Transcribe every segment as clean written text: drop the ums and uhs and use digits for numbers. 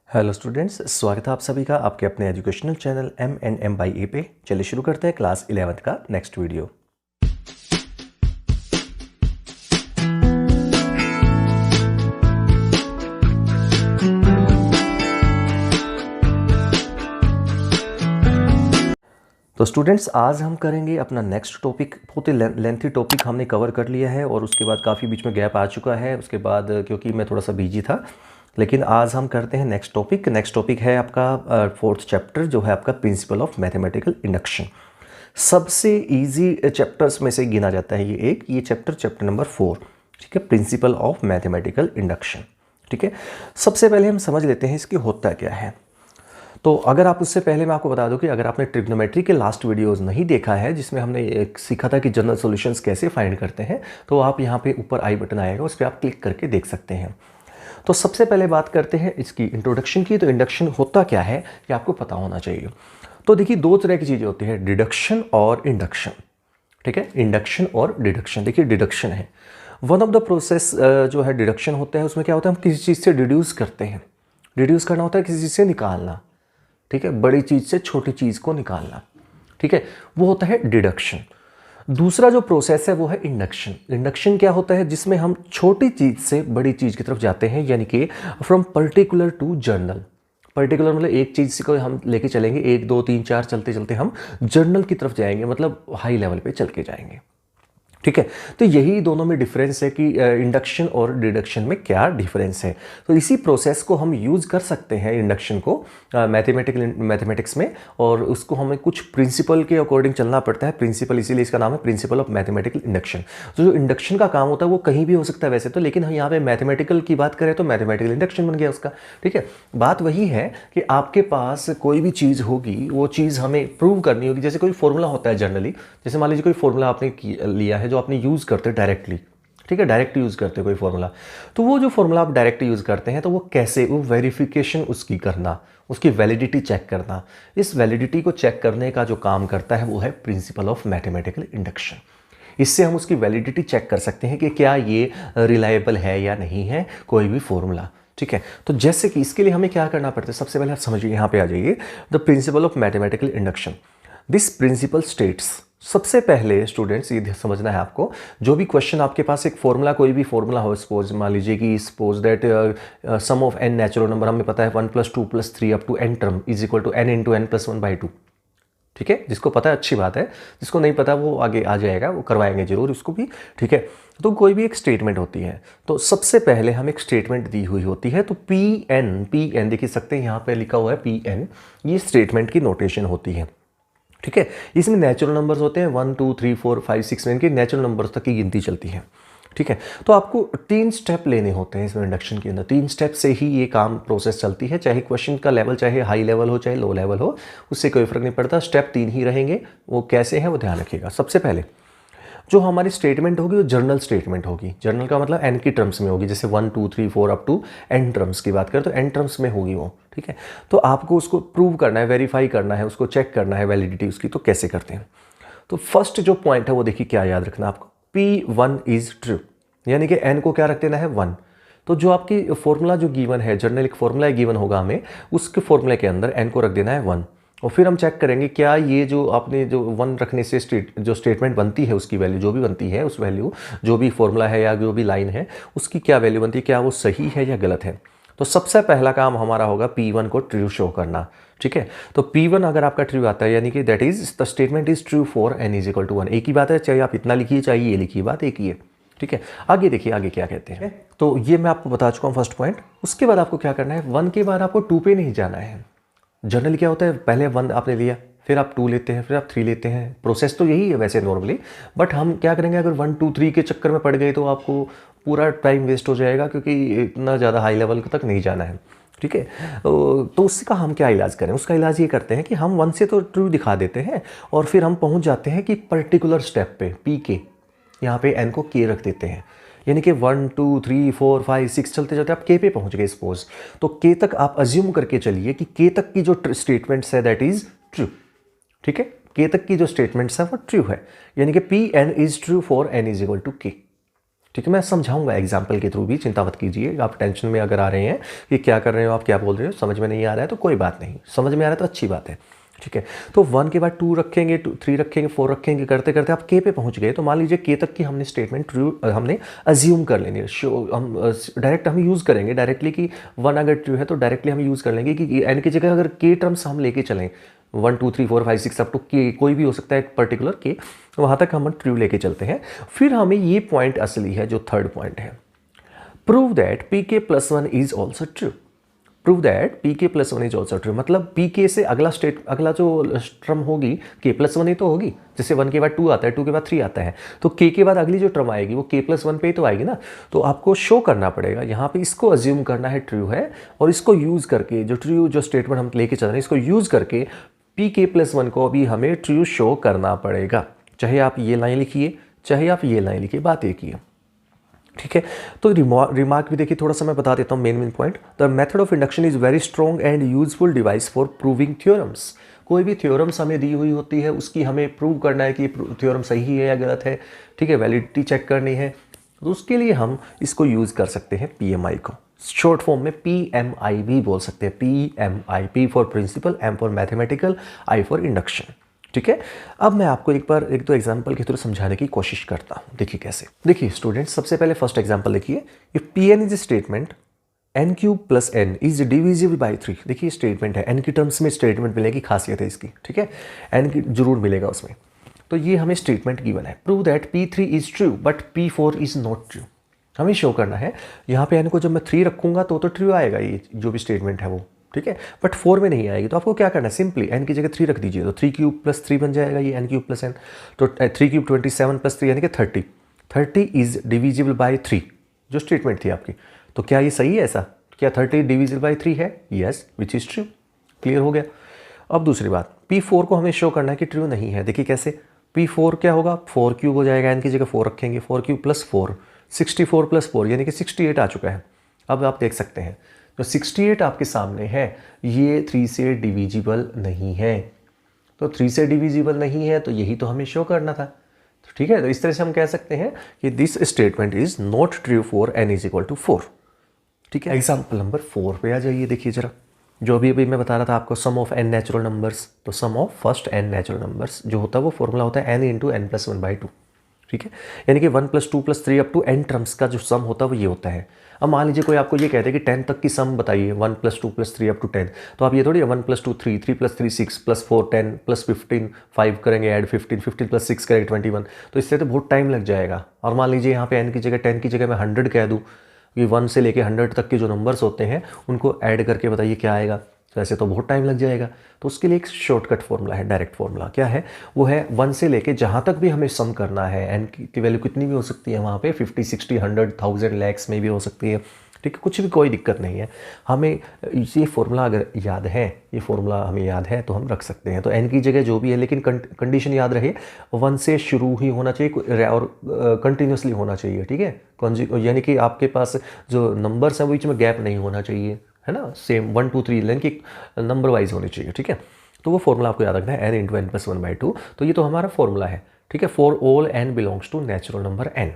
Hello students, स्वागत है आप सभी का आपके अपने एजुकेशनल चैनल M&M बाई ए पे। चलिए शुरू करते हैं क्लास 11th का नेक्स्ट वीडियो। तो स्टूडेंट्स, आज हम करेंगे अपना नेक्स्ट टॉपिक। बहुत ही लेंथी टॉपिक हमने कवर कर लिया है और उसके बाद काफ़ी बीच में गैप आ चुका है उसके बाद, क्योंकि मैं थोड़ा सा बिजी था। लेकिन आज हम करते हैं नेक्स्ट टॉपिक। नेक्स्ट टॉपिक है आपका फोर्थ चैप्टर, जो है आपका प्रिंसिपल ऑफ मैथमेटिकल इंडक्शन। सबसे इजी चैप्टर्स में से गिना जाता है ये चैप्टर नंबर 4, ठीक है, प्रिंसिपल ऑफ मैथमेटिकल इंडक्शन। ठीक है, सबसे पहले हम समझ लेते हैं इसकी होता क्या है। तो अगर आप उससे पहले मैं आपको बता दूं कि अगर आपने ट्रिग्नोमेट्री के लास्ट वीडियोस नहीं देखा है, जिसमें हमने एक सीखा था कि जनरल सॉल्यूशंस कैसे फाइंड करते हैं, तो आप यहाँ पे ऊपर आई बटन आएगा, उस पर आप क्लिक करके देख सकते हैं। तो सबसे पहले बात करते हैं इसकी इंट्रोडक्शन की। तो इंडक्शन होता क्या है ये आपको पता होना चाहिए। तो देखिए, दो तरह की चीज़ें होती है, डिडक्शन और इंडक्शन। ठीक है, इंडक्शन और डिडक्शन। देखिए, डिडक्शन है वन ऑफ द प्रोसेस जो है डिडक्शन होता है, उसमें क्या होता है, हम किसी चीज़ से डिड्यूस करते हैं। डिड्यूस करना होता है किसी चीज़ से निकालना। ठीक है, बड़ी चीज़ से छोटी चीज़ को निकालना। ठीक है, वो होता है डिडक्शन। दूसरा जो प्रोसेस है वो है इंडक्शन। इंडक्शन क्या होता है, जिसमें हम छोटी चीज़ से बड़ी चीज़ की तरफ जाते हैं, यानी कि from particular to general. Particular मतलब एक चीज़ को हम लेके चलेंगे, 1 2 3 4 चलते चलते हम जर्नल की तरफ जाएंगे, मतलब हाई लेवल पे चल के जाएंगे। ठीक है, तो यही दोनों में डिफरेंस है कि इंडक्शन और डिडक्शन में क्या डिफरेंस है। तो इसी प्रोसेस को हम यूज़ कर सकते हैं, इंडक्शन को मैथमेटिक्स में, और उसको हमें कुछ प्रिंसिपल के अकॉर्डिंग चलना पड़ता है। प्रिंसिपल, इसीलिए इसका नाम है प्रिंसिपल ऑफ मैथमेटिकल इंडक्शन। तो जो इंडक्शन का काम होता है वो कहीं भी हो सकता है वैसे तो, लेकिन हम यहाँ पे मैथमेटिकल की बात करें तो मैथमेटिकल इंडक्शन बन गया उसका। ठीक है, बात वही है कि आपके पास कोई भी चीज़ होगी, वो चीज़ हमें प्रूव करनी होगी। जैसे कोई फॉर्मूला होता है जनरली, जैसे मान लीजिए कोई फॉर्मूला आपने लिया है जो आपने यूज़ करते डायरेक्टली। ठीक है, डायरेक्ट यूज़ करते कोई फॉर्मूला, तो वो जो फॉर्मूला आप डायरेक्ट यूज़ करते हैं, तो वो कैसे, वो वेरिफिकेशन उसकी करना, उसकी वैलिडिटी चेक करना। इस वैलिडिटी को चेक करने का जो काम करता है वो है प्रिंसिपल ऑफ मैथमेटिकल इंडक्शन। इससे हम उसकी वैलिडिटी चेक कर सकते हैं कि क्या ये रिलायबल है या नहीं है कोई भी फॉर्मूला। ठीक है, तो जैसे कि इसके लिए हमें क्या करना पड़ता है, सबसे पहले आप समझिए, यहाँ पे आ जाइए, the principal of mathematical induction. This principle states. सबसे पहले स्टूडेंट्स ये समझना है आपको, जो भी क्वेश्चन आपके पास एक फॉर्मूला, कोई भी फॉर्मूला हो, सपोज मान लीजिए कि suppose that sum of n natural number, हमें पता है 1 + 2 + 3 up to n term is equal to n × n + 1/2। ठीक है, जिसको पता है अच्छी बात है, जिसको नहीं पता वो आगे आ जाएगा, वो करवाएंगे जरूर उसको भी। ठीक है, तो कोई भी एक स्टेटमेंट होती है, तो सबसे पहले हम एक स्टेटमेंट दी हुई होती है, तो पी एन देख सकते हैं, यहाँ पे लिखा हुआ है पी एन, ये स्टेटमेंट की नोटेशन होती है। ठीक है, इसमें नेचुरल नंबर्स होते हैं 1 2 3 4 5 6 में, इनके नेचुरल नंबर्स तक की गिनती चलती है। ठीक है, तो आपको 3 स्टेप लेने होते हैं इसमें इंडक्शन के अंदर। 3 स्टेप से ही ये काम प्रोसेस चलती है, चाहे क्वेश्चन का लेवल चाहे हाई लेवल हो चाहे लो लेवल हो, उससे कोई फर्क नहीं पड़ता। स्टेप 3 ही रहेंगे, वो कैसे हैं वो ध्यान रखिएगा। सबसे पहले जो हमारी स्टेटमेंट होगी वो जर्नल स्टेटमेंट होगी। जर्नल का मतलब एन की टर्म्स में होगी, जैसे 1 2 3 4 अप टू एन टर्म्स की बात करें तो एन टर्म्स में होगी वो। ठीक है, तो आपको उसको प्रूव करना है, वेरीफाई करना है, उसको चेक करना है वैलिडिटी उसकी। तो कैसे करते हैं, तो फर्स्ट जो पॉइंट है वो देखिए, क्या याद रखना आपको, P1 इज ट्रू, यानी कि n को क्या रख देना है 1। तो जो आपकी फॉर्मूला जो गिवन है, जर्नल एक फॉर्मूला गिवन होगा हमें, उसके फॉर्मूले के अंदर n को रख देना है 1। और फिर हम चेक करेंगे क्या ये जो आपने जो 1 रखने से जो स्टेटमेंट बनती है, उसकी वैल्यू जो भी बनती है, उस वैल्यू जो भी फॉर्मूला है या जो भी लाइन है उसकी क्या वैल्यू बनती है, क्या वो सही है या गलत है। तो सबसे पहला काम हमारा होगा P1 को ट्रू शो करना। ठीक है, तो P1 अगर आपका ट्रू आता है, यानी कि that is the statement is true for n is equal to 1। एक ही बात है, चाहे आप इतना लिखिए चाहे ये लिखिए, बात एक ही है। ठीक है, आगे देखिए आगे क्या कहते हैं। तो ये मैं आपको बता चुका हूँ फर्स्ट पॉइंट। उसके बाद आपको क्या करना है, 1 के बाद आपको 2 पे नहीं जाना है। जनरली क्या होता है, पहले 1 आपने लिया, फिर आप 2 लेते हैं, फिर आप 3 लेते हैं। प्रोसेस तो यही है वैसे नॉर्मली, बट हम क्या करेंगे, अगर 1 2 3 के चक्कर में पड़ गए तो आपको पूरा टाइम वेस्ट हो जाएगा, क्योंकि इतना ज़्यादा हाई लेवल तक नहीं जाना है। ठीक है, तो उसका हम क्या इलाज करें, उसका इलाज ये करते हैं कि हम 1 से तो ट्रू दिखा देते हैं, और फिर हम पहुंच जाते हैं कि पर्टिकुलर स्टेप पे पी के, यहाँ पे एन को के रख देते हैं, यानी कि 1 2 3 4 5 6 चलते चलते आप के पे पहुंच गए सपोज। तो के तक आप अज्यूम करके चलिए कि के तक की जो स्टेटमेंट्स है दैट इज ट्रू। ठीक है, के तक की जो स्टेटमेंट्स है वो ट्रू है, यानी कि p n is true for n is equal to k. ठीक है, मैं समझाऊंगा एग्जाम्पल के थ्रू भी, चिंता मत कीजिए। आप टेंशन में अगर आ रहे हैं कि क्या कर रहे हो, आप क्या बोल रहे हो, समझ में नहीं आ रहा है तो कोई बात नहीं, समझ में आ रहा है तो अच्छी बात है। ठीक है, तो 1 के बाद 2 रखेंगे, 3 रखेंगे, 4 रखेंगे, करते करते आप के पे पहुंच गए। तो मान लीजिए के तक की हमने स्टेटमेंट ट्रू हमने अज्यूम कर लेंगे, हम डायरेक्ट हम यूज़ करेंगे डायरेक्टली कि 1 अगर ट्रू है तो डायरेक्टली हम यूज़ कर लेंगे कि एन की जगह अगर के टर्म्स हम लेके चलें, 1 2 3 4 5 6 अप टू के, कोई भी हो सकता है पर्टिकुलर के, वहाँ तक हम ट्रू लेके चलते हैं। फिर हमें ये पॉइंट असली है जो थर्ड पॉइंट है, प्रूव दैट पी के plus 1 is also true. Prove that P के प्लस 1 इज ऑल्सो ट्रू, मतलब पी के से अगला जो टर्म होगी के प्लस 1 ही तो होगी। जैसे 1 के बाद 2 आता है, 2 के बाद 3 आता है, तो के बाद अगली जो टर्म आएगी वो के प्लस 1 पे ही तो आएगी ना। तो आपको शो करना पड़ेगा यहाँ पे, इसको अज्यूम करना है ट्रू है, और इसको यूज़ करके जो ट्रू जो स्टेटमेंट हम लेके चल रहे हैं इसको यूज़ करके पी के प्लस 1 को भी हमें ट्रू शो करना पड़ेगा। चाहे आप ये लाइन लिखिए, चाहे आप ये लाइन लिखिए, बात एक ही है। ठीक है, तो रिमार्क भी देखिए, थोड़ा सा मैं बता देता हूँ main point. The method of induction is very strong and useful device for proving theorems. कोई भी थ्योरम्स हमें दी हुई होती है, उसकी हमें प्रूव करना है कि थ्योरम सही है या गलत है, ठीक है, वैलिडिटी चेक करनी है, तो उसके लिए हम इसको यूज़ कर सकते हैं PMI को। शॉर्ट फॉर्म में PMI भी बोल सकते हैं, PMI, P for principle, M for mathematical, I for induction. ठीक है, अब मैं आपको एक दो एग्जांपल के थ्रू समझाने की कोशिश करता हूँ। देखिए कैसे। देखिए स्टूडेंट्स, सबसे पहले फर्स्ट एग्जांपल देखिए, if Pn is statement n cube plus n is divisible by 3। देखिए स्टेटमेंट है, n की टर्म्स में स्टेटमेंट मिलेगी, खासियत है इसकी। ठीक है, n की जरूर मिलेगा उसमें। तो ये हमें स्टेटमेंट गिवन है, prove that P3 is true but P4 is not true. हमें शो करना है यहाँ पे n को जब मैं 3 रखूंगा तो ट्रू आएगा ये जो भी स्टेटमेंट है वो, ठीक है, बट 4 में नहीं आएगी। तो आपको क्या करना है, सिंपली n की जगह 3 रख दीजिए, तो 3 क्यूब प्लस 3 बन जाएगा ये n क्यूब प्लस n। तो 3 क्यूब 27 प्लस 3 यानी कि 30। 30 इज डिविजिबल बाई 3 जो स्टेटमेंट थी आपकी। तो क्या ये सही है ऐसा, क्या 30 डिविजिबल बाई 3 है? Yes, which is true. Clear हो गया। अब दूसरी बात, P4 को हमें शो करना है कि ट्रू नहीं है। देखिए कैसे, P4 क्या होगा, 4 क्यूब हो जाएगा, n की जगह 4 रखेंगे, 4 क्यूब प्लस 4, 64 प्लस 4 यानी कि 68 आ चुका है। अब आप देख सकते हैं तो 68 आपके सामने है, ये 3 से डिविजिबल नहीं है। तो 3 से डिविजिबल नहीं है तो यही तो हमें शो करना था। तो ठीक है, तो इस तरह से हम कह सकते हैं कि this statement is not true for n is equal to 4। ठीक है, एग्जाम्पल नंबर 4 पे आ जाइए। देखिए जरा, जो अभी मैं बता रहा था आपको, sum of n natural numbers, तो sum of first n natural numbers जो होता है वो फॉर्मूला होता है n इंटू n प्लस 1/2। ठीक है, यानी कि 1 plus 2 plus 3 up to n terms का जो सम होता है वो ये होता है। अब मान लीजिए कोई आपको ये कहते हैं कि 10 तक की सम बताइए, 1 प्लस 2 प्लस 3 अप टू 10, तो आप ये थोड़ी 1 प्लस 2 3, 3 प्लस 3 6 प्लस 4 10 प्लस 15 5 करेंगे ऐड 15, 15 प्लस 6 करेंगे 21, तो इससे तो बहुत टाइम लग जाएगा। और मान लीजिए यहाँ पे n की जगह 10 की जगह मैं 100 कह दूँ, ये 1 से लेके 100 तक के जो नंबर्स होते हैं उनको ऐड करके बताइए क्या आएगा, तो ऐसे तो बहुत टाइम लग जाएगा। तो उसके लिए एक शॉर्टकट फॉर्मूला है, डायरेक्ट फॉर्मूला। क्या है वो है, 1 से लेके जहाँ तक भी हमें सम करना है, एन की वैल्यू कितनी भी हो सकती है वहाँ पे, 50 60 100 1000 लैक्स में भी हो सकती है। ठीक है, कुछ भी कोई दिक्कत नहीं है। हमें ये फॉर्मूला अगर याद है, ये फॉर्मूला हमें याद है तो हम रख सकते हैं। तो एन की जगह जो भी है, लेकिन कंडीशन याद रहे 1 से शुरू ही होना चाहिए और कंटिन्यूसली होना चाहिए। ठीक है, यानी कि आपके पास जो नंबर्स हैं वो बीच में गैप नहीं होना चाहिए, है ना, सेम 1 2 3 यानी कि नंबर वाइज होनी चाहिए। ठीक है, तो वो फॉर्मूला आपको याद रखना है, n इंटू एन प्लस 1/2। तो ये तो हमारा फॉर्मूला है। ठीक है, for all n belongs to natural number n।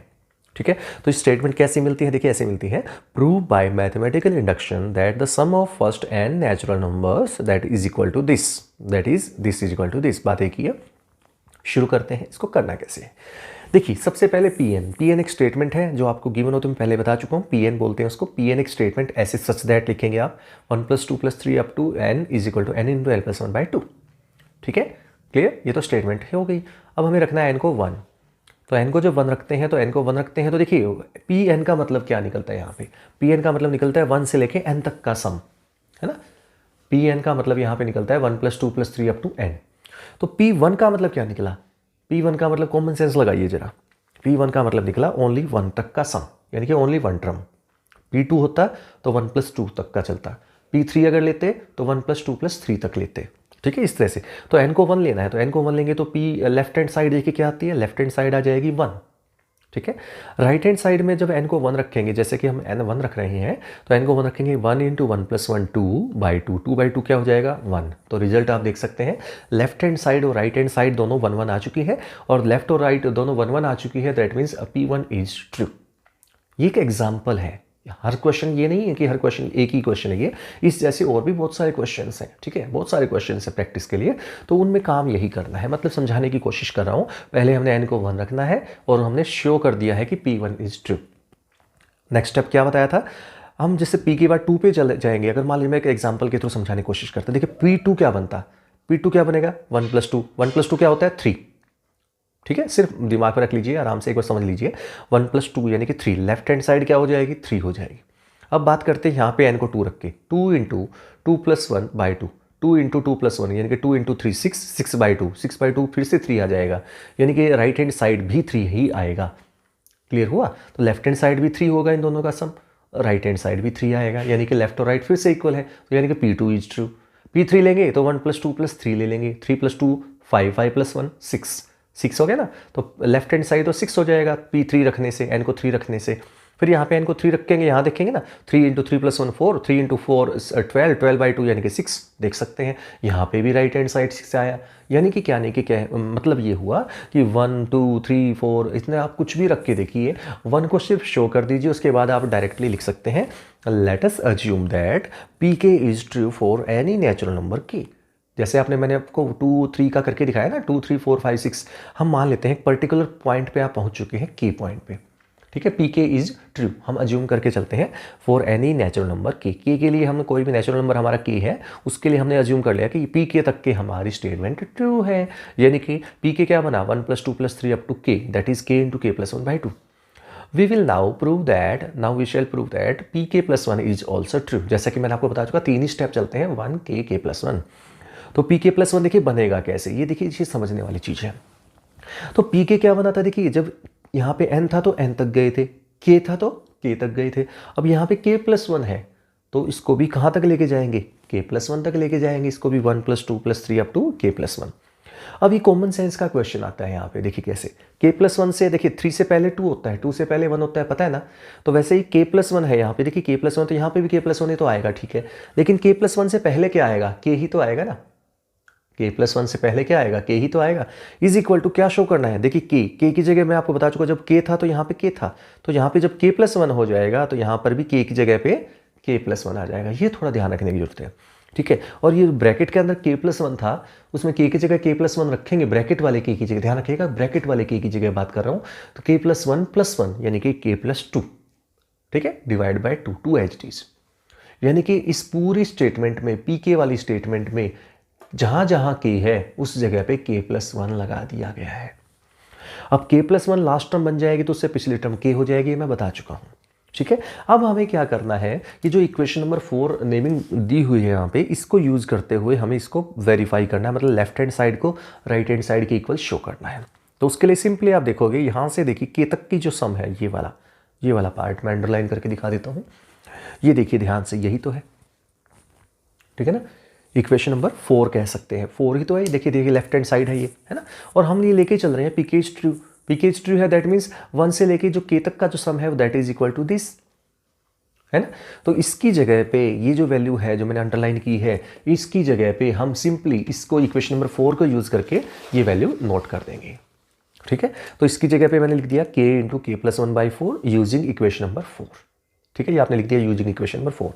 ठीक है, तो स्टेटमेंट कैसी मिलती है, देखिए ऐसे मिलती है, prove by mathematical induction that the sum of first n natural numbers that is equal to this, that is this is equal to this. बात एक ही है। शुरू करते हैं, इसको करना कैसे है। देखिए सबसे पहले Pn एक स्टेटमेंट है जो आपको गिवन हो, तो मैं पहले बता चुका हूँ, Pn बोलते हैं उसको। Pn एक स्टेटमेंट ऐसे सच दैट लिखेंगे आप, 1 plus 2 plus 3 up to n is equal to n into l plus 1/2। ठीक है, क्लियर, ये तो स्टेटमेंट हो गई। अब हमें रखना है n को 1, तो n को जब 1 रखते हैं तो n को 1 रखते हैं तो देखिए Pn का मतलब क्या निकलता है यहाँ पे, Pn का मतलब निकलता है 1 से लेके n तक का सम, है ना। Pn का मतलब यहाँ पे निकलता है 1 plus 2 plus 3 up to n। तो P1 का मतलब क्या निकला, P1 का मतलब कॉमन सेंस लगाइए जरा, P1 का मतलब निकला ओनली 1 तक का सम, यानी कि ओनली 1 टर्म। P2 होता तो 1 प्लस 2 तक का चलता, P3 अगर लेते तो 1 प्लस 2 प्लस 3 तक लेते। ठीक है, इस तरह से। तो n को 1 लेना है, तो n को 1 लेंगे तो P लेफ्ट हैंड साइड देखिए क्या आती है, लेफ्ट हैंड साइड आ जाएगी 1। ठीक है, राइट हैंड साइड में जब n को 1 रखेंगे, जैसे कि हम n 1 रख रहे हैं, तो n को 1 रखेंगे 1 इंटू 1 प्लस 1 2/2, 2/2 क्या हो जाएगा 1। तो रिजल्ट आप देख सकते हैं, लेफ्ट हैंड साइड और राइट हैंड साइड दोनों 1 1 आ चुकी है, और लेफ्ट और राइट दोनों 1 1 आ चुकी है, that means P1 is true. ये एक एग्जाम्पल है, हर क्वेश्चन ये नहीं है कि हर क्वेश्चन एक ही क्वेश्चन है ये, इस जैसे और भी बहुत सारे क्वेश्चंस हैं, ठीक है, बहुत सारे क्वेश्चंस हैं प्रैक्टिस के लिए, तो उनमें काम यही करना है, मतलब समझाने की कोशिश कर रहा हूँ। पहले हमने n को 1 रखना है और हमने शो कर दिया है कि P1 is true. Next step क्या बताया था, हम जैसे P के बाद 2 पे चले जाएंगे। अगर मान लीजिए मैं एक एग्जाम्पल के थ्रू समझाने की कोशिश करता, देखिए P2 क्या बनता, P2 क्या बनेगा 1 + 2, 1 + 2 क्या होता है 3, ठीक है, सिर्फ दिमाग में रख लीजिए, आराम से एक बार समझ लीजिए। 1 + 2 यानी कि 3, लेफ्ट हैंड साइड क्या हो जाएगी 3 हो जाएगी। अब बात करते हैं यहाँ पे n को 2 रख के, 2 × 2 + 1/2, 2 × 2 + 1 यानी कि 2 × 3 6, 6/2, 6/2 फिर से 3 आ जाएगा, यानी कि राइट हैंड साइड भी 3 ही आएगा। क्लियर हुआ, तो लेफ्ट हैंड साइड भी 3 होगा इन दोनों का सम, राइट हैंड साइड भी 3 आएगा, यानी कि लेफ्ट और राइट फिर से इक्वल है, तो यानी कि P2 इज ट्रू। P3 लेंगे तो 1 + 2 + 3 ले लेंगे, 3 + 2 5, 5 + 1 6, 6 हो गया ना, तो लेफ्ट हैंड साइड तो 6 हो जाएगा P3 रखने से, n को 3 रखने से। फिर यहाँ पे n को 3 रखेंगे, यहाँ देखेंगे ना 3 × 3 + 1 4, 3 × 4 12, 12/2 यानी कि 6, देख सकते हैं यहाँ पे भी राइट हैंड साइड 6 आया। यानी कि क्या नहीं कि क्या मतलब ये हुआ कि 1 2 3 4 इतने आप कुछ भी रख के देखिए, 1 को सिर्फ शो कर दीजिए, उसके बाद आप डायरेक्टली लिख सकते हैं let us assume that Pk is true for any natural number k। जैसे मैंने आपको 2 3 का करके दिखाया ना, 2 3 4 5 6, हम मान लेते हैं एक पर्टिकुलर पॉइंट पे आप पहुंच चुके हैं k पॉइंट पे, ठीक है, Pk इज ट्रू हम अज्यूम करके चलते हैं for any natural number k के लिए हम कोई भी नेचुरल नंबर हमारा k है, उसके लिए हमने अज्यूम कर लिया कि Pk तक के हमारी स्टेटमेंट ट्रू है, यानी कि Pk क्या बना 1 + 2 + 3 up to k, that is k × k + 1/2। We will now prove that, now we shall prove that Pk + 1 is also true। जैसा कि मैंने आपको बता चुका, 3 ही स्टेप चलते हैं, 1 k k + 1। तो Pk + 1 देखिए बनेगा कैसे, ये देखिए ये समझने वाली चीज़ है। तो Pk क्या बना था, देखिए जब यहाँ पे n था तो n तक गए थे, k था तो k तक गए थे। अब यहाँ पे k + 1 है तो इसको भी कहाँ तक लेके जाएंगे, k + 1 तक लेके जाएंगे, इसको भी 1 + 2 + 3 अप टू k + 1। अब ये कॉमन सेंस का क्वेश्चन आता है यहाँ पे, देखिए कैसे, k + 1 से देखिए 3 से पहले 2 होता है, 2 से पहले 1 होता है, पता है ना। तो वैसे ही k + 1 है यहाँ पे, देखिए k + 1 तो यहाँ पे भी k + 1 ही तो आएगा, ठीक है, लेकिन k + 1 से पहले क्या आएगा, k ही तो आएगा ना, k + 1 से पहले क्या आएगा, k ही तो आएगा। इज इक्वल टू क्या शो करना है, देखिए k की जगह मैं आपको बता चुका, जब k था तो यहाँ पे k था, तो यहाँ पे जब k + 1 हो जाएगा तो यहाँ पर भी k की जगह पे k + 1 आ जाएगा, ये थोड़ा ध्यान रखने की जरूरत है, ठीक है। और ये ब्रैकेट के अंदर k + 1 था, उसमें k की जगह k + 1 रखेंगे, ब्रैकेट वाले k की जगह, ध्यान रखिएगा ब्रैकेट वाले k की जगह बात कर रहा हूँ, तो k + 1 + 1 यानी कि k + 2, ठीक है, divide by 2, 2 as it is. यानी कि इस पूरी स्टेटमेंट में, Pk वाली स्टेटमेंट में जहां जहां k है उस जगह पे k + 1 लगा दिया गया है। अब k + 1 लास्ट टर्म बन जाएगी तो उससे पिछली टर्म k हो जाएगी, मैं बता चुका हूं, ठीक है। अब हमें क्या करना है कि जो इक्वेशन नंबर 4 नेमिंग दी हुई है यहाँ पे, इसको यूज करते हुए हमें इसको वेरीफाई करना है, मतलब लेफ्ट हैंड साइड को राइट हैंड साइड के इक्वल शो करना है। तो उसके लिए सिंपली आप देखोगे यहाँ से, देखिए k तक की जो सम है, ये वाला पार्ट मैं अंडरलाइन करके दिखा देता हूँ, ये देखिए ध्यान से, यही तो है, ठीक है ना, इक्वेशन नंबर 4 कह सकते हैं, 4 ही तो है, देखिए लेफ्ट हैंड साइड है ये, है ना, और हम ये लेके चल रहे हैं Pk is true, Pk is true है, दैट मीन्स 1 से लेके जो k तक का जो सम है that is equal to this, है ना। तो इसकी जगह पे ये जो वैल्यू है जो मैंने अंडरलाइन की है, इसकी जगह पे हम सिंपली इसको इक्वेशन नंबर 4 को यूज करके ये वैल्यू नोट कर देंगे, ठीक है। तो इसकी जगह पे मैंने लिख दिया k × k + 1/4 using equation number 4, ठीक है, ये आपने लिख दिया यूजिंग इक्वेशन नंबर 4,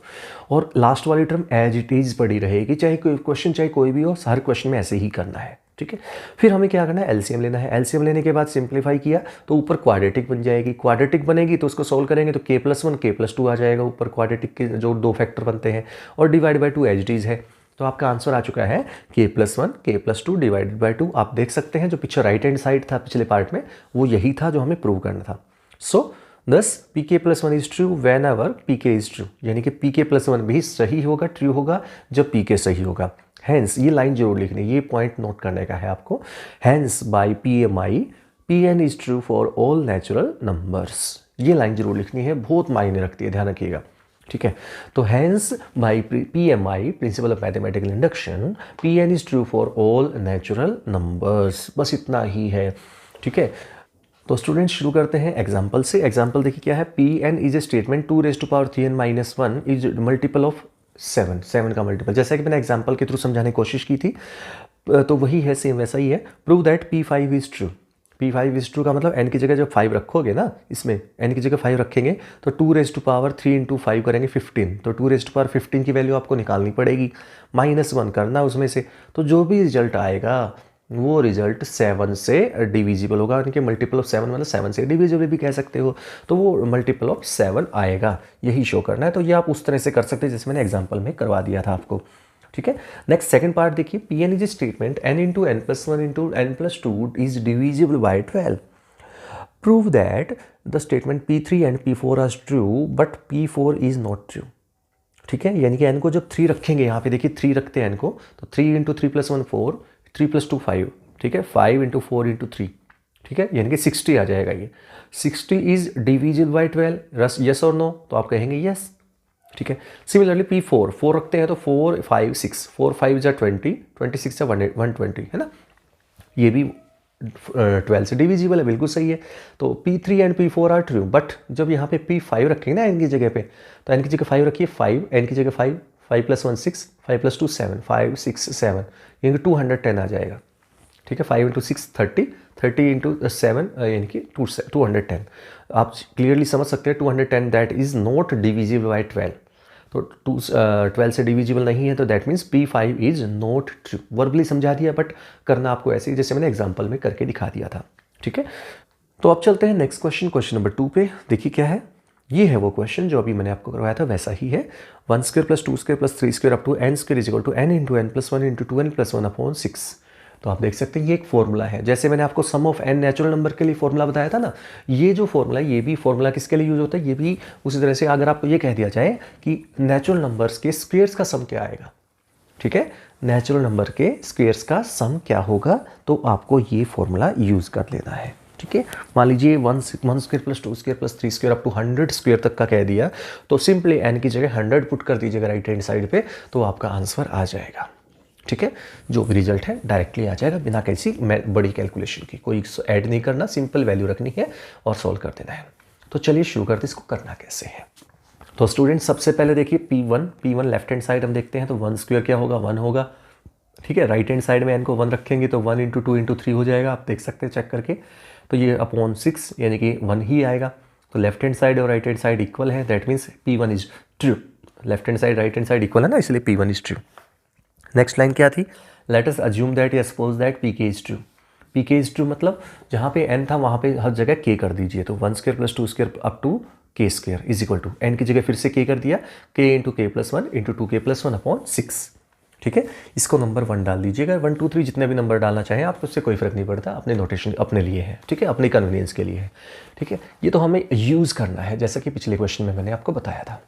और लास्ट वाली टर्म एज इट इज पड़ी रहेगी, चाहे कोई क्वेश्चन चाहे कोई भी हो, हर क्वेश्चन में ऐसे ही करना है, ठीक है। फिर हमें क्या करना है, एलसीएम लेना है, एलसीएम लेने के बाद सिंप्लीफाई किया तो ऊपर क्वाड्रेटिक बन जाएगी, क्वाड्रेटिक बनेगी तो उसको सोल्व करेंगे तो k + 1 k + 2 आ जाएगा, ऊपर क्वाड्रेटिक के जो 2 फैक्टर बनते हैं, और divide by 2 as it is है, तो आपका आंसर आ चुका है k + 1 k + 2 डिवाइडेड बाय 2। आप देख सकते हैं जो पीछे राइट हैंड साइड था पिछले पार्ट में, वो यही था जो हमें प्रूव करना था। सो दस Pk + 1 is true when ever Pk is true, यानी कि Pk + 1 भी सही होगा, ट्रू होगा जब Pk सही होगा। हैंस ये लाइन जरूर लिखनी, ये पॉइंट नोट करने का है आपको, hence by PMI Pn is true for all natural numbers, ये लाइन जरूर लिखनी है, बहुत मायने रखती है, ध्यान रखिएगा, ठीक है। तो hence by PMI principle of mathematical induction Pn is true for all natural numbers, बस इतना ही है, ठीक है। तो स्टूडेंट्स शुरू करते हैं एग्जाम्पल से। एग्जाम्पल देखिए क्या है, Pn is a statement 2⁻³ - 1 is multiple of 7, 7 का मल्टीपल, जैसा कि मैंने एग्जाम्पल के थ्रू समझाने की कोशिश की थी, तो वही है, सेम वैसा ही है। Prove that P5 is true, P5 का मतलब n की जगह जब 5 रखोगे ना, इसमें n की जगह 5 रखेंगे तो 2⁵3 × 5 करेंगे 15, तो 2⁵15 की वैल्यू आपको निकालनी पड़ेगी, -1 करना उसमें से। तो जो भी रिजल्ट आएगा वो रिजल्ट 7 से डिविजिबल होगा, यानी कि मल्टीपल ऑफ 7 मतलब 7 से डिविजिबल भी कह सकते हो, तो वो मल्टीपल ऑफ 7 आएगा, यही शो करना है। तो ये आप उस तरह से कर सकते हैं जैसे मैंने एग्जाम्पल में करवा दिया था आपको, ठीक है। नेक्स्ट सेकंड पार्ट देखिए, Pn is statement n × n+1 × n+2 is divisible by 12। Prove that the statement P3 and P4 are true but P4 is not true, ठीक है। यानी कि n को जब 3 रखेंगे, यहाँ पे देखिए 3 रखते हैं n को, तो 3 × 3+1 4, 3+2 5, ठीक है, 5 × 4 × 3, ठीक है, यानी कि 60 आ जाएगा। ये 60 इज डिविजिबल बाय 12, यस और नो, तो आप कहेंगे यस, ठीक है। सिमिलरली P4 4 रखते हैं तो 4 5 6, 4 5 जा 20, 26 जा 120, है ना, ये भी 12 से डिविजिबल है, बिल्कुल सही है। तो P3 and P4 are true, but जब यहाँ पे P5 रखेंगे ना n की जगह पे, तो n की जगह 5 रखिए, 5, n की जगह 5, 5+1 6, 5+2 7, 5 6 7, यानी कि 210 आ जाएगा, ठीक है। 5 × 6 30, 30 × 7 यानी कि 210। आप क्लियरली समझ सकते हैं 210 that is not divisible by 12, तो 12 से डिविजिबल नहीं है, तो that means P5 is not true. Verbally समझा दिया, बट करना आपको ऐसे ही जैसे मैंने एग्जाम्पल में करके दिखा दिया था, ठीक है। तो अब चलते हैं नेक्स्ट क्वेश्चन, क्वेश्चन नंबर 2 पे। देखिए क्या है, ये है वो क्वेश्चन जो अभी मैंने आपको करवाया था, वैसा ही है। 1² + 2² + 3² up to n² is equal to n × n+1 × 2n+1/6। तो आप देख सकते हैं ये एक फॉर्मूला है, जैसे मैंने आपको sum of n natural number के लिए फॉर्मूला बताया था ना, ये जो फॉर्मूला है ये भी फॉर्मूला किसके लिए यूज होता है, ये भी उसी तरह से। अगर आपको ये कह दिया जाए कि नेचुरल नंबर्स के स्क्वेयर्स का सम क्या आएगा, ठीक है, नेचुरल नंबर के स्क्वेयर्स का सम क्या होगा, तो आपको ये फॉर्मूला यूज कर लेना है, ठीक है। मान लीजिए 1² + 2² + 3² अप टू 100² तक का कह दिया, तो सिंपली n की जगह 100 पुट कर दीजिएगा राइट हैंड साइड पे, तो आपका आंसर आ जाएगा, ठीक है। जो भी रिजल्ट है डायरेक्टली आ जाएगा बिना किसी बड़ी कैलकुलेशन की, कोई ऐड नहीं करना, सिंपल वैल्यू रखनी है और सॉल्व कर देना है। तो चलिए शुरू करते हैं, इसको करना कैसे है। तो स्टूडेंट सबसे पहले देखिए P1 लेफ्ट हैंड साइड हम देखते हैं, तो 1² क्या होगा, 1 होगा, ठीक है। राइट हैंड साइड में n को 1 रखेंगे तो 1 × 2 × 3 हो जाएगा, आप देख सकते हैं चेक करके। तो ये अपॉन 6 यानी कि 1 ही आएगा। तो लेफ्ट हैंड साइड और राइट हैंड साइड इक्वल है, that means P1 is true. Left hand side right hand side equal है ना, इसलिए P1 is true. Next line क्या थी, लेट अस अज्यूम दैट या suppose that Pk is true. Pk is true मतलब जहाँ पे n था वहाँ पे हर जगह k कर दीजिए, तो 1² + 2² up to k² is equal to n की जगह फिर से k कर दिया, k × k+1 × 2k+1/6, ठीक है। इसको नंबर 1 डाल दीजिएगा, 1 2 3 जितने भी नंबर डालना चाहें आप, उससे कोई फर्क नहीं पड़ता, अपने नोटेशन अपने लिए है, ठीक है, अपनी कन्वीनियंस के लिए है, ठीक है। ये तो हमें यूज़ करना है जैसा कि पिछले क्वेश्चन में मैंने आपको बताया था।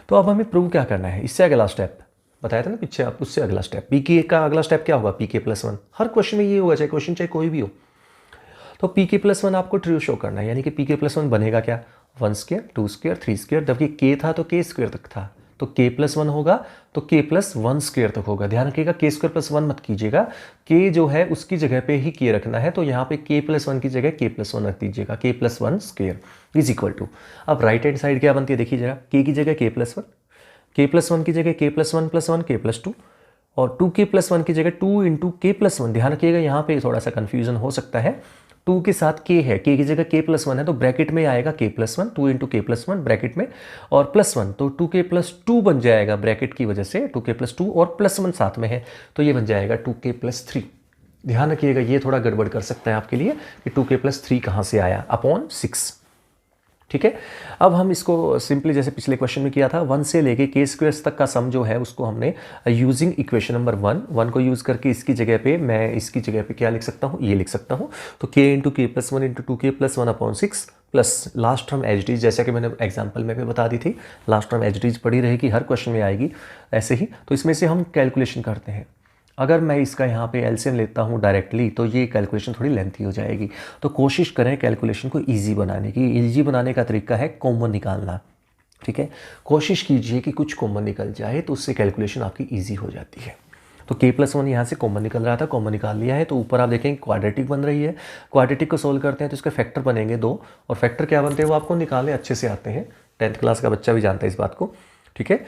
तो अब हमें प्रूव क्या करना है, इससे अगला स्टेप बताया था ना पीछे आप, उससे अगला स्टेप Pk का अगला स्टेप क्या होगा, Pk+1। हर क्वेश्चन में ये होगा, चाहे क्वेश्चन चाहे कोई भी हो। तो Pk+1 आपको ट्रू शो करना है, यानी कि Pk+1 बनेगा क्या, 1², 2², 3², जबकि k था तो k² तक था, तो k+1 होगा तो k+1² तक होगा। ध्यान रखिएगा k² + 1 मत कीजिएगा, k जो है उसकी जगह पे ही k रखना है, तो यहाँ पे k+1 की जगह k+1 रख दीजिएगा, k+1² इज इक्वल टू। अब राइट हैंड साइड क्या बनती है देखिए जरा, k की जगह k+1, k+1 की जगह k+1 + 1 k+2, और 2k+1 की जगह 2 × k+1। ध्यान रखिएगा यहाँ पे थोड़ा सा कन्फ्यूजन हो सकता है, 2 के साथ k है, k की जगह k+1 है, तो ब्रैकेट में आएगा k+1, 2 × k+1 ब्रैकेट में, और +1 तो 2k+2 बन जाएगा, ब्रैकेट की वजह से 2k+2 और +1 साथ में है, तो ये बन जाएगा 2k+3। ध्यान रखिएगा ये थोड़ा गड़बड़ कर सकता है आपके लिए कि 2k+3 कहाँ से आया, अपॉन 6, ठीक है। अब हम इसको सिंपली जैसे पिछले क्वेश्चन में किया था, 1 से लेके k² तक का सम जो है उसको हमने यूजिंग इक्वेशन नंबर 1 को यूज़ करके इसकी जगह पे मैं इसकी जगह पे क्या लिख सकता हूँ, ये लिख सकता हूँ। तो k × k+1 × 2k+1/6 plus last term H D, जैसा कि मैंने एग्जाम्पल में भी बता दी थी, लास्ट टर्म एच डी पड़ी रहेगी, हर क्वेश्चन में आएगी ऐसे ही। तो इसमें से हम कैलकुलेशन करते हैं। अगर मैं इसका यहाँ पे एलसीएम लेता हूँ डायरेक्टली तो ये कैलकुलेशन थोड़ी लेंथी हो जाएगी, तो कोशिश करें कैलकुलेशन को इजी बनाने की। इजी बनाने का तरीका है कॉमन निकालना, ठीक है। कोशिश कीजिए कि कुछ कॉमन निकल जाए, तो उससे कैलकुलेशन आपकी इजी हो जाती है। तो k+1 यहाँ से कॉमन निकल रहा था, कॉमन निकाल लिया है, तो ऊपर आप देखेंगे क्वाड्रेटिक बन रही है। क्वाड्रेटिक को सोल्व करते हैं तो इसके फैक्टर बनेंगे 2, और फैक्टर क्या बनते हैं वो आपको निकालने अच्छे से आते हैं, 10th क्लास का बच्चा भी जानता है इस बात को, ठीक है।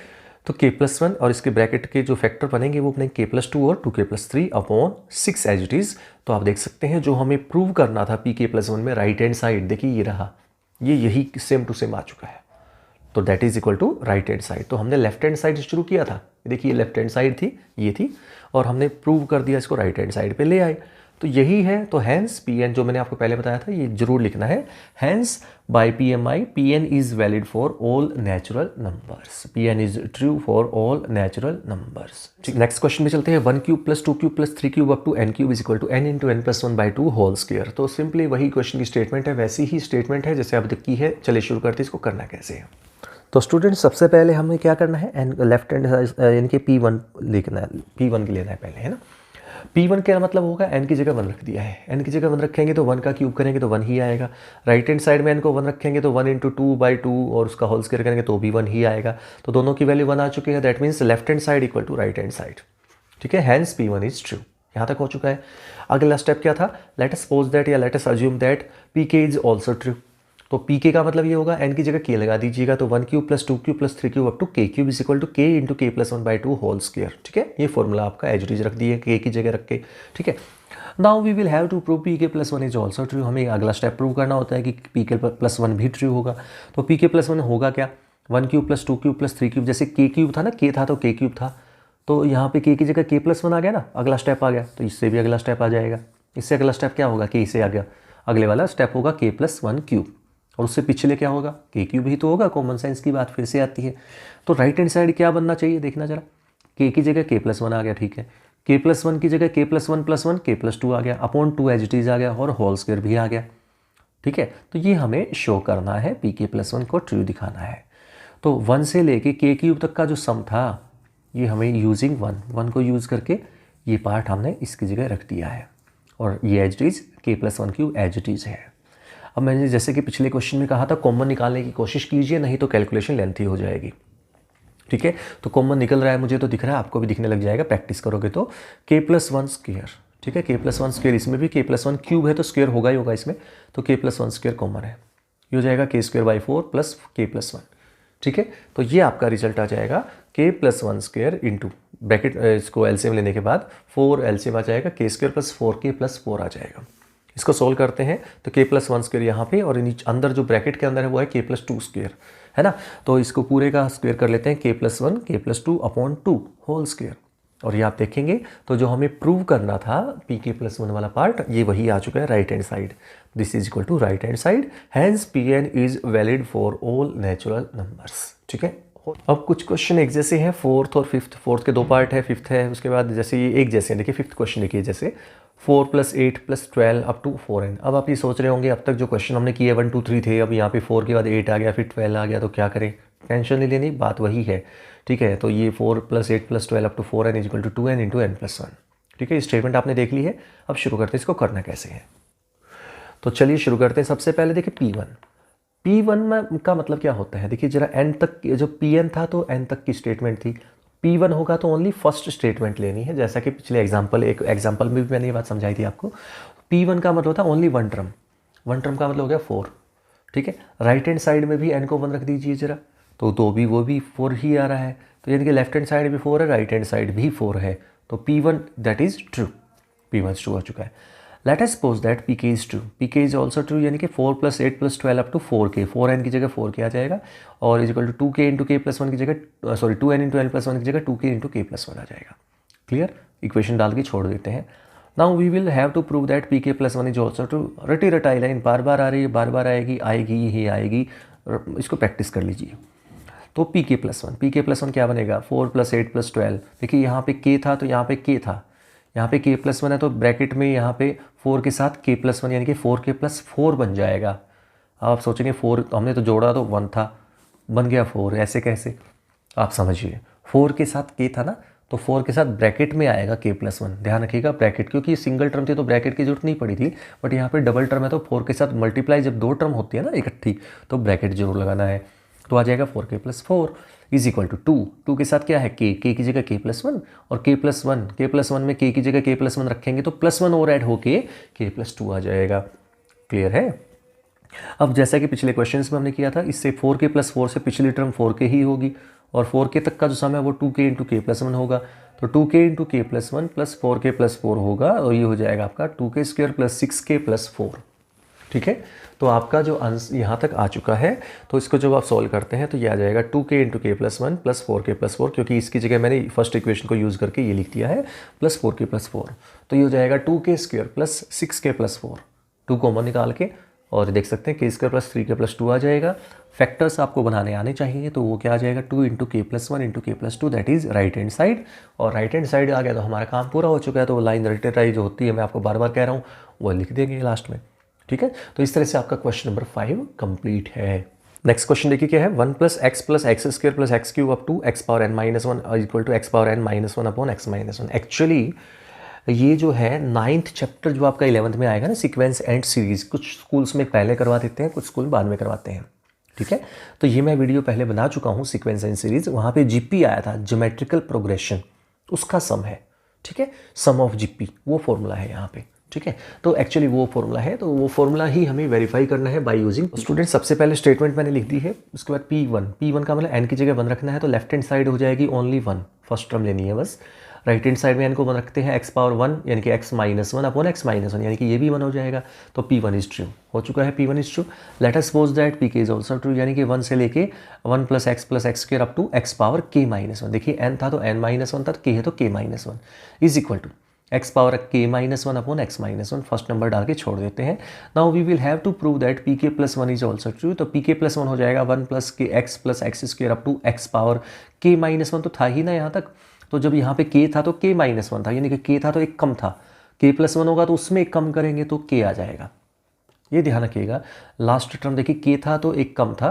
तो k+1 और इसके ब्रैकेट के जो फैक्टर बनेंगे वो बनेंगे k+2 और 2k+3 upon 6 as it is. तो आप देख सकते हैं जो हमें प्रूव करना था pk+1 में राइट हैंड साइड, देखिए ये रहा, ये यही सेम टू सेम आ चुका है। तो that is equal to right hand side. तो हमने लेफ्ट हैंड साइड शुरू किया था, देखिए ये लेफ्ट हैंड साइड थी, ये थी, और हमने प्रूव कर दिया इसको राइट हैंड साइड पे ले आए। तो यही है। तो हैंस Pn जो मैंने आपको पहले बताया था ये जरूर लिखना है, hence by PMI Pn is valid for all natural numbers, Pn is true for all natural numbers. ठीक, नेक्स्ट क्वेश्चन में चलते हैं। 1 cube plus 2 cube plus 3 cube up to n cube is equal to n into n+1/2 whole square. तो simply वही question की स्टेटमेंट है, वैसी ही स्टेटमेंट है जैसे अब तक की है। चलिए शुरू करते हैं, इसको करना कैसे है। तो स्टूडेंट सबसे पहले हमें क्या करना है, एन लेफ्ट हैंड यानी कि P1 लिखना है, P1 लेना है पहले, है ना। P1 क्या मतलब होगा, n की जगह 1 रख दिया है, n की जगह 1 रखेंगे तो 1 का क्यूब करेंगे तो 1 ही आएगा। राइट हैंड साइड में n को 1 रखेंगे तो 1 इंटू 2/2 और उसका होल स्क्वायर करेंगे तो भी 1 ही आएगा। तो दोनों की वैल्यू 1 आ चुकी है, that means left hand side equal to right hand side. ठीक है, हैंस P1 इज ट्रू, यहाँ तक हो चुका है। अगला स्टेप क्या था, लेट अस सपोज दैट या let us assume that Pk is also true. तो Pk का मतलब ये होगा n की जगह k लगा दीजिएगा, तो 1 cube plus 2 cube plus 3 cube up to k cube is equal to k into k+1/2 whole square. ठीक है, ये फॉर्मूला आपका एज इट इज रख दिए k की जगह रख के। ठीक है, now we will have to prove Pk+1 is also true. हमें अगला स्टेप प्रूव करना होता है कि Pk+1 भी ट्रू होगा। तो Pk+1 होगा क्या, 1 cube plus 2 cube plus 3 cube, जैसे k क्यूब था ना, k था तो k क्यूब था, तो यहाँ पे k की जगह k+1 आ गया ना, अगला स्टेप आ गया, तो इससे भी अगला स्टेप आ जाएगा। इससे अगला स्टेप क्या होगा, k से आ गया, अगले वाला स्टेप होगा k+1 क्यूब, और उससे पिछले क्या होगा, k क्यूब ही तो होगा। कॉमन सेंस की बात फिर से आती है। तो राइट हैंड साइड क्या बनना चाहिए, देखना जरा, k की जगह k+1 आ गया, ठीक है, k+1 की जगह k+1 + 1 k+2 आ गया, अपॉन 2 एज इट इज आ गया, और होल स्क्वायर भी आ गया। ठीक है, तो ये हमें शो करना है, Pk+1 को ट्रू दिखाना है। तो 1 से लेके k क्यूब तक का जो सम था, ये हमें यूजिंग 1 को यूज़ करके ये पार्ट हमने इसकी जगह रख दिया है, और ये as it is k+1 cube as it is है। अब मैंने जैसे कि पिछले क्वेश्चन में कहा था, कॉमन निकालने की कोशिश कीजिए, नहीं तो कैलकुलेशन लेंथी हो जाएगी। ठीक है, तो कॉमन निकल रहा है, मुझे तो दिख रहा है, आपको भी दिखने लग जाएगा प्रैक्टिस करोगे तो। k+1 स्क्वायर, ठीक है, k+1 स्क्वायर, इसमें भी k+1 क्यूब है तो स्क्वायर होगा ही होगा इसमें, तो k+1 स्क्वायर कॉमन है, ये हो जाएगा k² 4 + k+1। ठीक है, तो ये आपका रिजल्ट आ जाएगा k+1 स्क्वायर इंटू ब्रैकेट, इसको एलसीएम लेने के बाद 4 एलसीएम आ जाएगा, k² + 4k + 4 आ जाएगा। इसको सोल्व करते हैं तो k+1 स्क्वायर यहाँ पे, और अंदर जो ब्रैकेट के अंदर है वो है k+2 स्क्वायर, है ना। तो इसको पूरे का स्क्वायर कर लेते हैं, k+1 k+2 upon 2 whole square. और ये आप देखेंगे तो जो हमें प्रूव करना था Pk+1 वाला पार्ट, ये वही आ चुका है right hand side. This is equal to right hand side, hence Pn is valid for all natural numbers. ठीक है, अब कुछ क्वेश्चन एक जैसे हैं, फोर्थ और फिफ्थ। फोर्थ के 2 पार्ट है, फिफ्थ है, उसके बाद जैसे ये एक जैसे हैं। देखिए फिफ्थ क्वेश्चन देखिए, जैसे 4 + 8 + 12 अप टू 4n। अब आप ये सोच रहे होंगे अब तक जो क्वेश्चन हमने किए 1 2 3 थे, अब यहाँ पे 4 के बाद 8 आ गया, फिर 12 आ गया, तो क्या करें। टेंशन नहीं लेनी, बात वही है। ठीक है, तो ये 4 + 8 + 12 up to 4n is equal to 2n into n+1। ठीक है, स्टेटमेंट आपने देख ली है। अब शुरू करते हैं इसको करना कैसे है। तो चलिए शुरू करते हैं। सबसे पहले देखिए P1 में का मतलब क्या होता है, देखिए जरा n तक, जो Pn था तो n तक की स्टेटमेंट थी, P1 होगा तो ओनली फर्स्ट स्टेटमेंट लेनी है, जैसा कि पिछले एक एग्जाम्पल में भी मैंने ये बात समझाई थी आपको। P1 का मतलब होता है ओनली वन टर्म का मतलब हो गया 4। ठीक है, राइट हैंड साइड में भी n को 1 रख दीजिए जरा, तो भी वो भी 4 ही आ रहा है, तो यानी कि लेफ्ट हैंड साइड भी 4 है, राइट हैंड साइड भी 4 है, तो P1 that is true, P1 true हो चुका है। Let us suppose that Pk is true, Pk is also true, यानी कि 4 + 8 + 12 अप टू 4k, 4n की जगह 4k आ जाएगा, और is equal to 2k into k+1 की जगह, सॉरी 2n इंटू n+1 की जगह 2k इंटू k+1 आ जाएगा। क्लियर, इक्वेशन डाल के छोड़ देते हैं। Now we will have to prove that Pk+1 is also true. रटी रटाई लाइन बार बार आ रही है, बार बार आएगी ही आएगी, इसको प्रैक्टिस कर लीजिए। तो Pk+1 क्या बनेगा, 4 + 8 + 12। देखिए यहाँ पे k था तो यहाँ पे k था, यहाँ पे k+1 है तो ब्रैकेट में यहाँ पे 4 के साथ k+1 यानी कि 4k + 4 बन जाएगा। अब आप सोचेंगे 4 हमने तो जोड़ा तो 1 था, बन गया 4, ऐसे कैसे, आप समझिए 4 के साथ k था ना, तो 4 के साथ ब्रैकेट में आएगा k+1। ध्यान रखिएगा ब्रैकेट, क्योंकि ये सिंगल टर्म थी तो ब्रैकेट की जरूरत नहीं पड़ी थी, बट यहाँ पे डबल टर्म है तो 4 के साथ मल्टीप्लाई, जब 2 टर्म होती है ना इकट्ठी, तो ब्रैकेट जरूर लगाना है। तो आ जाएगा 4k + 4 इज इक्वल टू 2 के साथ क्या है k की जगह k+1, और k+1 में k की जगह k+1 रखेंगे तो +1 और ऐड होके k+2 आ जाएगा। क्लियर है। अब जैसा कि पिछले क्वेश्चंस में हमने किया था, इससे 4k + 4 से पिछली टर्म 4k ही होगी, और 4k तक का जो सम है वो 2k इंटू के प्लस वन होगा। तो 2k इंटू के plus one plus 4k plus 4 होगा और ये हो जाएगा आपका 2k square plus 6k plus 4। ठीक है, तो आपका जो आंसर यहाँ तक आ चुका है, तो इसको जब आप सॉल्व करते हैं तो ये आ जाएगा 2k इंटू के plus one plus 4k plus 4, क्योंकि इसकी जगह मैंने फर्स्ट इक्वेशन को यूज़ करके ये लिख दिया है प्लस 4k प्लस 4। तो ये हो जाएगा 2k square plus 6k plus 4, 2 common निकाल के, और देख सकते हैं k square plus 3k plus 2 आ जाएगा। फैक्टर्स आपको बनाने आने चाहिए, तो वो क्या आ जाएगा 2 इंटू के प्लस वन इंटू के plus 2, that is right hand side. और राइट हैंड साइड आ गया तो हमारा काम पूरा हो चुका है। तो वो लाइन रिलेटेड जो होती है, मैं आपको बार बार कह रहा हूँ, वो लिख देंगे लास्ट में। ठीक है, तो इस तरह से आपका क्वेश्चन नंबर 5 कंप्लीट है। नेक्स्ट क्वेश्चन देखिए क्या है, 1 plus x square plus x cube up to x power n minus one equal to x power n minus one upon x minus one. Actually ये जो है 9th चैप्टर जो आपका 11th में आएगा ना, सीक्वेंस एंड सीरीज, कुछ schools में पहले करवा देते हैं, कुछ स्कूल बाद में करवाते हैं। ठीक है, तो ये मैं वीडियो पहले बना चुका हूँ, सीक्वेंस एंड सीरीज। वहाँ पे जीपी आया था, ज्योमेट्रिकल प्रोग्रेशन, उसका सम है। ठीक है, सम ऑफ जीपी वो फॉर्मूला है यहाँ पे। ठीक है, तो एक्चुअली वो फॉर्मूला है, तो वो फॉर्मूला ही हमें वेरीफाई करना है बाय यूजिंग। स्टूडेंट सबसे पहले स्टेटमेंट मैंने लिख दी है, उसके बाद P1 का मतलब n की जगह 1 रखना है, तो लेफ्ट हैंड साइड हो जाएगी ओनली 1, फर्स्ट टर्म लेनी है बस। राइट हैंड साइड में n को 1 रखते हैं, x पावर 1 यानी कि x minus one upon x minus one, यानी कि ये भी 1 हो जाएगा। तो P1 इज ट्रू हो चुका है, P1 is true. Let us suppose that Pk is also true, यानी कि 1 से लेके 1 plus x square up to x power k minus one. देखिए n था तो n माइनस वन था, k है तो k minus one is equal to x power k minus one upon x minus one. First number डाल के छोड़ देते हैं। Now we will have to prove that pk plus one is also true. तो pk plus one हो जाएगा 1 plus x square up to x power k minus one, तो था ही ना यहाँ तक। तो जब यहाँ पे k था तो k माइनस वन था, यानी कि k था तो एक कम था, k प्लस वन होगा तो उसमें एक कम करेंगे तो k आ जाएगा। ये ध्यान रखिएगा, लास्ट टर्म देखिए k था तो एक कम था,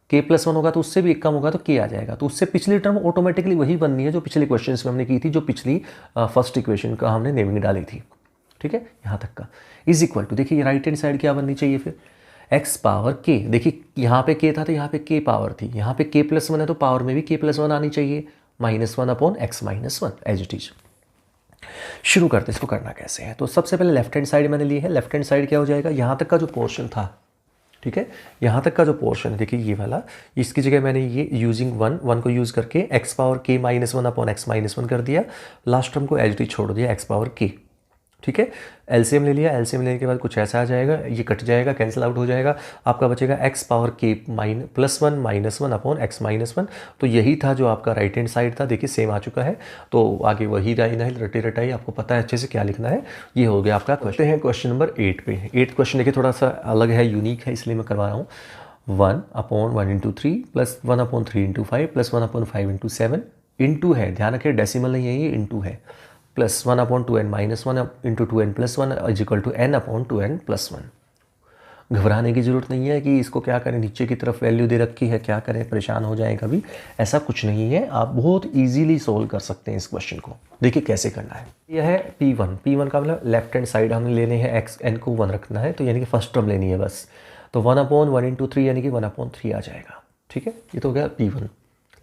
k प्लस वन होगा तो उससे भी एक कम होगा तो k आ जाएगा। तो उससे पिछली टर्म ऑटोमेटिकली वही बननी है जो पिछले क्वेश्चन में हमने की थी, जो पिछली फर्स्ट इक्वेशन का हमने नेमिंग डाली थी। ठीक है, यहाँ तक का इज इक्वल टू, देखिए राइट हैंड साइड क्या बननी चाहिए फिर, x पावर k। देखिए यहाँ पे k था तो यहाँ पे k पावर थी, यहाँ पे k प्लस वन है तो पावर में भी k प्लस वन आनी चाहिए, minus one upon x minus one as it is. शुरू करते इसको करना कैसे है। तो सबसे पहले लेफ्ट हैंड साइड मैंने ली है, लेफ्ट हैंड साइड क्या हो जाएगा, यहाँ तक का जो पोर्शन था, ठीक है, यहाँ तक का जो पोर्शन है, देखिए ये वाला, इसकी जगह मैंने ये यूजिंग वन को यूज़ करके x power k minus one upon x minus one कर दिया, लास्ट टर्म को एज इट इज छोड़ दिया एक्स पावर k। ठीक है, एलसीएम ले लिया, एलसीएम लेने के बाद कुछ ऐसा आ जाएगा, ये कट जाएगा, कैंसिल आउट हो जाएगा, आपका बचेगा x power k plus one minus one upon x minus one. तो यही था जो आपका राइट हैंड साइड था, देखिए सेम आ चुका है। तो आगे वही लाइन है, रटी रटाई, आपको पता है अच्छे से क्या लिखना है। ये हो गया आपका क्वेश्चन है क्वेश्चन नंबर 8 पे। 8 क्वेश्चन देखिए थोड़ा सा अलग है, यूनिक है, इसलिए मैं करवा रहा हूँ। 1 upon 1 into 3 plus 1 upon 3 into 5 plus 1 upon 5 into 7, into है, ध्यान रखिए डेसिमल नहीं है, ये इंटू है, plus 1 upon 2n minus one into 2n plus one is equal to n upon 2n plus one. घबराने की ज़रूरत नहीं है कि इसको क्या करें, नीचे की तरफ वैल्यू दे रखी है, क्या करें, परेशान हो जाएं कभी, ऐसा कुछ नहीं है। आप बहुत इजीली सोल्व कर सकते हैं इस क्वेश्चन को। देखिए कैसे करना है। यह है P1 का मतलब लेफ्ट हैंड साइड हमें लेने हैं, एक्स n को 1 रखना है, तो यानी कि फर्स्ट टर्म लेनी है बस। तो 1 अपॉन 1 इंटू 3 यानी कि 1 अपॉन 3 आ जाएगा। ठीक है, ये तो हो गया P1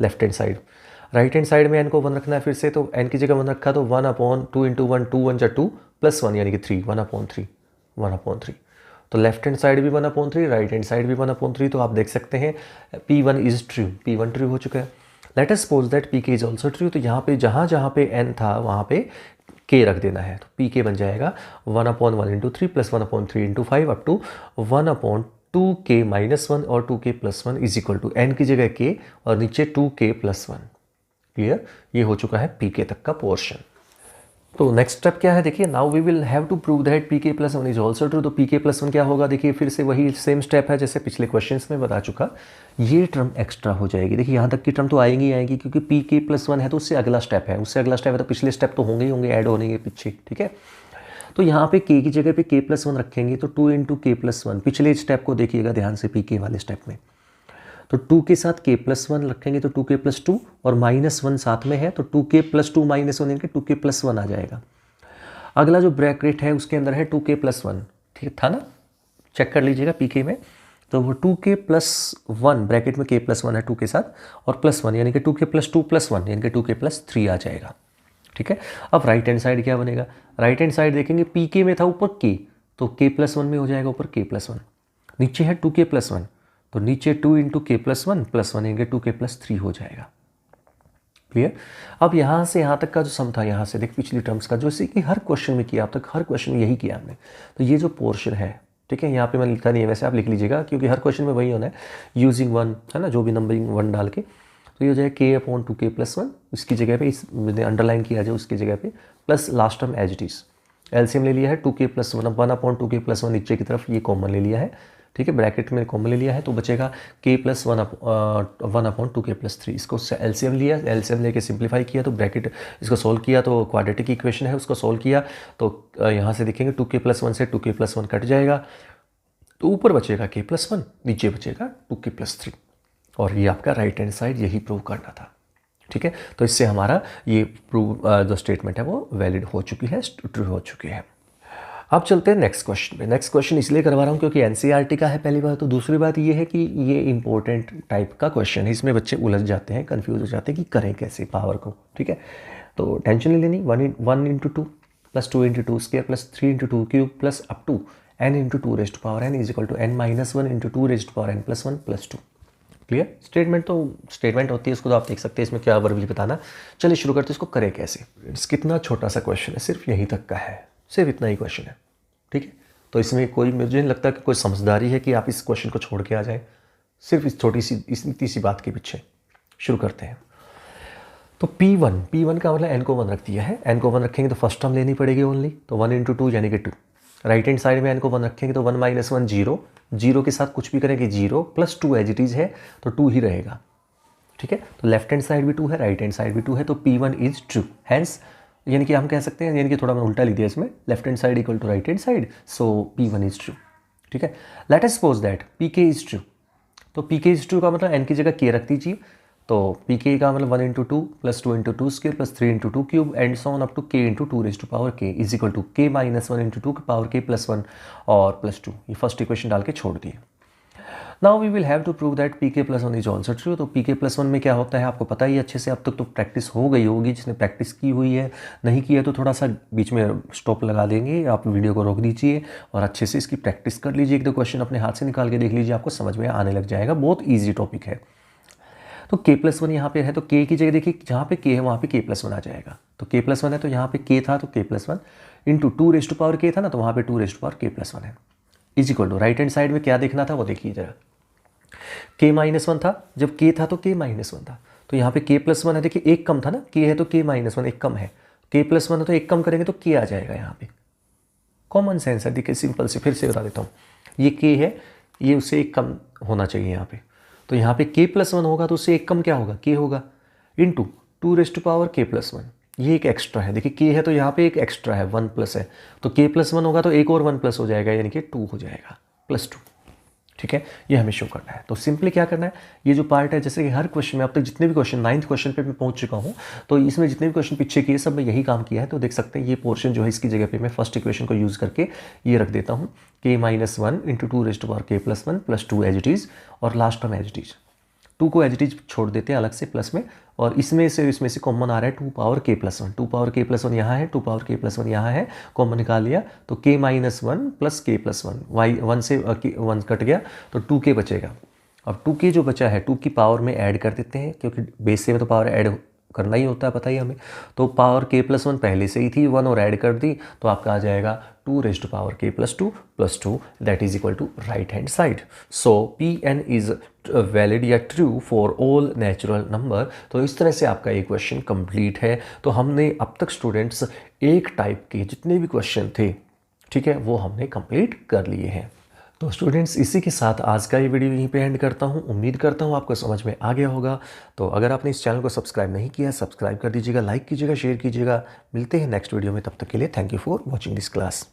left hand side. Right hand side में n को 1 रखना है फिर से, तो n की जगह 1 रखा तो 1 अपॉन 2 इंटू 1, 2 1 जा 2 प्लस 1 यानी कि 3, 1 अपॉन 3, 1 अपॉन 3। तो लेफ्ट हैंड साइड भी 1 अपॉन 3, राइट हैंड साइड भी 1 अपॉन 3। तो आप देख सकते हैं P1 is true, P1 true हो चुका है। Let us suppose that Pk is also true. तो यहाँ पे जहाँ पे n था वहाँ पे k रख देना है, तो Pk बन जाएगा 1 upon 1 into 3 plus 1 upon 3 into 5 up to 1 upon 2k minus one और 2k plus one is equal to n की जगह k और नीचे 2k प्लस वन। क्लियर, ये हो चुका है Pk तक का पोर्शन। तो नेक्स्ट स्टेप क्या है, देखिए now we will have to prove that Pk plus one is also true. तो Pk प्लस वन क्या होगा, देखिए फिर से वही सेम स्टेप है जैसे पिछले क्वेश्चंस में बता चुका, ये टर्म एक्स्ट्रा हो जाएगी। देखिए यहाँ तक की टर्म तो आएंगी ही आएंगी, क्योंकि Pk प्लस वन है तो उससे अगला स्टेप है, उससे अगला स्टेप है तो पिछले स्टेप तो होंगे ही होंगे, ऐड होने के पीछे। ठीक है, तो यहाँ पे k की जगह पे k प्लस वन रखेंगे तो 2 इंटू k प्लस वन। पिछले स्टेप को देखिएगा ध्यान से, Pk वाले स्टेप में तो 2 के साथ k प्लस वन रखेंगे तो 2k प्लस 2 और माइनस वन साथ में है तो 2k प्लस 2 माइनस वन यानी कि 2k प्लस 1 आ जाएगा। अगला जो ब्रैकेट है उसके अंदर है 2k प्लस 1, ठीक था ना, चेक कर लीजिएगा Pk में। तो वो 2k प्लस 1 ब्रैकेट में k प्लस 1 है 2 के साथ और प्लस 1 यानी कि 2k प्लस 2 प्लस 1 यानी कि 2k प्लस 3 आ जाएगा। ठीक है, अब राइट हैंड साइड क्या बनेगा, राइट हैंड साइड देखेंगे Pk में था ऊपर k, तो k प्लस 1 में हो जाएगा ऊपर k प्लस 1, नीचे है 2k प्लस 1 तो नीचे 2 इंटू k प्लस 1 यानी कि 2k प्लस 3 हो जाएगा। क्लियर। अब यहाँ से यहाँ तक का जो सम था, यहाँ से देख पिछली टर्म्स का, जो इसी की हर क्वेश्चन में किया अब तक, हर क्वेश्चन में यही किया हमने। तो ये जो पोर्शन है, ठीक है, यहाँ पे मैंने लिखा नहीं है, वैसे आप लिख लीजिएगा क्योंकि हर क्वेश्चन में वही होना है, यूजिंग 1 है ना, जो भी नंबरिंग 1 डाल के। तो ये हो जाएगा k/2k+1, इसकी जगह पे इस मैंने अंडरलाइन किया जाए उसकी जगह पे, plus last term as it is. LCM ले लिया है 2k+1, 1/2k+1 नीचे की तरफ ये कॉमन ले लिया है, ठीक है, ब्रैकेट में कॉमन ले लिया है, तो बचेगा k+1/2k+3। इसको एलसीएम लिया, एलसीएम लेके सिंप्लीफाई किया, तो ब्रैकेट इसको सोल्व किया, तो क्वाड्रेटिक इक्वेशन है उसको सोल्व किया, तो यहाँ से देखेंगे 2k+1 से 2k+1 कट जाएगा, तो ऊपर बचेगा k+1, नीचे बचेगा 2k+3। और ये आपका राइट हैंड साइड यही प्रूव करना था, ठीक है। तो इससे हमारा ये प्रूव जो स्टेटमेंट है वो वैलिड हो चुकी है, ट्रू हो चुकी है। अब चलते हैं नेक्स्ट क्वेश्चन पे। नेक्स्ट क्वेश्चन इसलिए करवा रहा हूँ क्योंकि एनसीईआरटी का है पहली बात, तो दूसरी बात ये है कि ये इंपॉर्टेंट टाइप का क्वेश्चन है, इसमें बच्चे उलझ जाते हैं, कंफ्यूज हो जाते हैं कि करें कैसे पावर को, ठीक है। तो टेंशन नहीं लेनी, 1 × 2 plus 2 × 2 square plus 3 × 2 cube plus up to n × 2 raised to power n is equal to n - 1 × 2 raised to power n + 1 + 2। Clear. Statement तो स्टेटमेंट होती है, उसको तो आप देख सकते हैं, इसमें क्या वर्बली बताना। चलिए शुरू करते हैं, इसको करें कैसे। कितना छोटा सा क्वेश्चन है, सिर्फ यहीं तक का है, सिर्फ इतना ही क्वेश्चन है, ठीक है। तो इसमें कोई, मुझे नहीं लगता कि कोई समझदारी है कि आप इस क्वेश्चन को छोड़ के आ जाए, सिर्फ इस छोटी सी इतनी सी बात के पीछे। शुरू करते हैं। तो P1 का मतलब n को 1 रख दिया है, n को 1 रखेंगे तो फर्स्ट टर्म लेनी पड़ेगी ओनली, तो 1 × 2 यानी कि 2। राइट हैंड साइड में n को 1 रखेंगे तो 1 - 1 0, 0 के साथ कुछ भी करेंगे 0 प्लस 2 एज इट इज़ है तो 2 ही रहेगा, ठीक है। तो लेफ्ट हैंड साइड भी 2 है, राइट हैंड साइड भी 2 है, तो P1 इज ट्रू। हैंस यानी कि हम कह सकते हैं, यानी कि थोड़ा मैंने उल्टा लिख दिया इसमें, left hand side equal to right hand side, so P1 is true, ठीक है। Let us suppose that Pk is true. तो Pk इज ट्रू का मतलब n की जगह k रख दीजिए, तो Pk का मतलब 1 × 2 plus 2 × 2 square plus 3 × 2 cube and so on up to k × 2 raised to power k is equal to k - 1 × 2 की पावर k + 1 और +2। ये फर्स्ट इक्वेशन डाल के छोड़ दिए। Now we will have to prove that Pk + 1 is also true. तो Pk + 1 में क्या होता है आपको पता ही अच्छे से, अब तक तो प्रैक्टिस हो गई होगी, जिसने प्रैक्टिस की हुई है, नहीं की है तो थोड़ा सा बीच में स्टॉप लगा देंगे, आप वीडियो को रोक दीजिए और अच्छे से इसकी प्रैक्टिस कर लीजिए। एक दो क्वेश्चन अपने हाथ से निकाल के देख लीजिए, आपको समझ में आने लग जाएगा, बहुत ईजी टॉपिक है। तो k+1 यहाँ पे है, तो k की जगह देखिए जहाँ पे k है वहाँ पे k+1 आ जाएगा, तो k+1 है तो यहाँ पे k था तो k+1 into 2 raised to power k था ना, तो वहाँ पे 2 raised to power k+1 है, is equal to right hand side में क्या देखना था वो देखिए जरा, k - 1 था, जब k था तो k - 1 था, तो यहाँ पे k+1 है, देखिए एक कम था ना, k है तो k - 1 एक कम है, k+1 है तो एक कम करेंगे तो k आ जाएगा यहाँ पे। कॉमन सेंस है, देखिए सिंपल से फिर से बता देता हूँ, ये k है, ये उससे एक कम होना चाहिए यहाँ पे, तो यहाँ पे k+1 होगा तो उससे एक कम क्या होगा, k होगा, into 2 raised to power k+1, ये एक एक्स्ट्रा है, देखिए k है तो यहाँ पे एक एक्स्ट्रा है 1 प्लस है, तो k+1 होगा तो एक और 1 प्लस हो जाएगा, यानी कि 2 हो जाएगा, +2, ठीक है। ये हमें शो करना है। तो सिंपली क्या करना है, ये जो पार्ट है, जैसे कि हर क्वेश्चन में अब तक जितने भी क्वेश्चन 9th क्वेश्चन पे मैं पहुंच चुका हूँ, तो इसमें जितने भी क्वेश्चन पीछे किए सब में यही काम किया है, तो देख सकते हैं ये पोर्शन जो है इसकी जगह पे मैं फर्स्ट इक्वेशन को यूज़ करके ये रख देता हूँ, k - 1 × 2 raised to power k+1 + 2 as it is, और last term as it is, 2 को एज इट इज छोड़ देते हैं अलग से प्लस में, और इसमें से कॉमन आ रहा है 2 पावर k+1, 2 पावर k+1 यहाँ है, 2 पावर k+1 यहाँ है, कॉमन निकाल लिया तो k - 1 प्लस k+1, y 1 से 1 कट गया तो 2k बचेगा। अब 2k जो बचा है 2 की पावर में ऐड कर देते हैं, क्योंकि बेस से में तो पावर ऐड करना ही होता है, पता ही हमें, तो पावर k+1 पहले से ही थी 1 और ऐड कर दी तो आपका आ जाएगा 2 raised to power k+2 + 2 that is equal to right hand side. So Pn is valid या true for all natural number. तो इस तरह से आपका ये क्वेश्चन कंप्लीट है। तो हमने अब तक स्टूडेंट्स एक टाइप के जितने भी क्वेश्चन थे, ठीक है, वो हमने कंप्लीट कर लिए हैं। तो स्टूडेंट्स इसी के साथ आज का ये वीडियो यहीं पे एंड करता हूँ। उम्मीद करता हूँ आपको समझ में आ गया होगा। तो अगर आपने इस चैनल को सब्सक्राइब नहीं किया, सब्सक्राइब कर दीजिएगा, लाइक कीजिएगा, शेयर कीजिएगा। मिलते हैं नेक्स्ट वीडियो में, तब तक के लिए thank you for watching this class.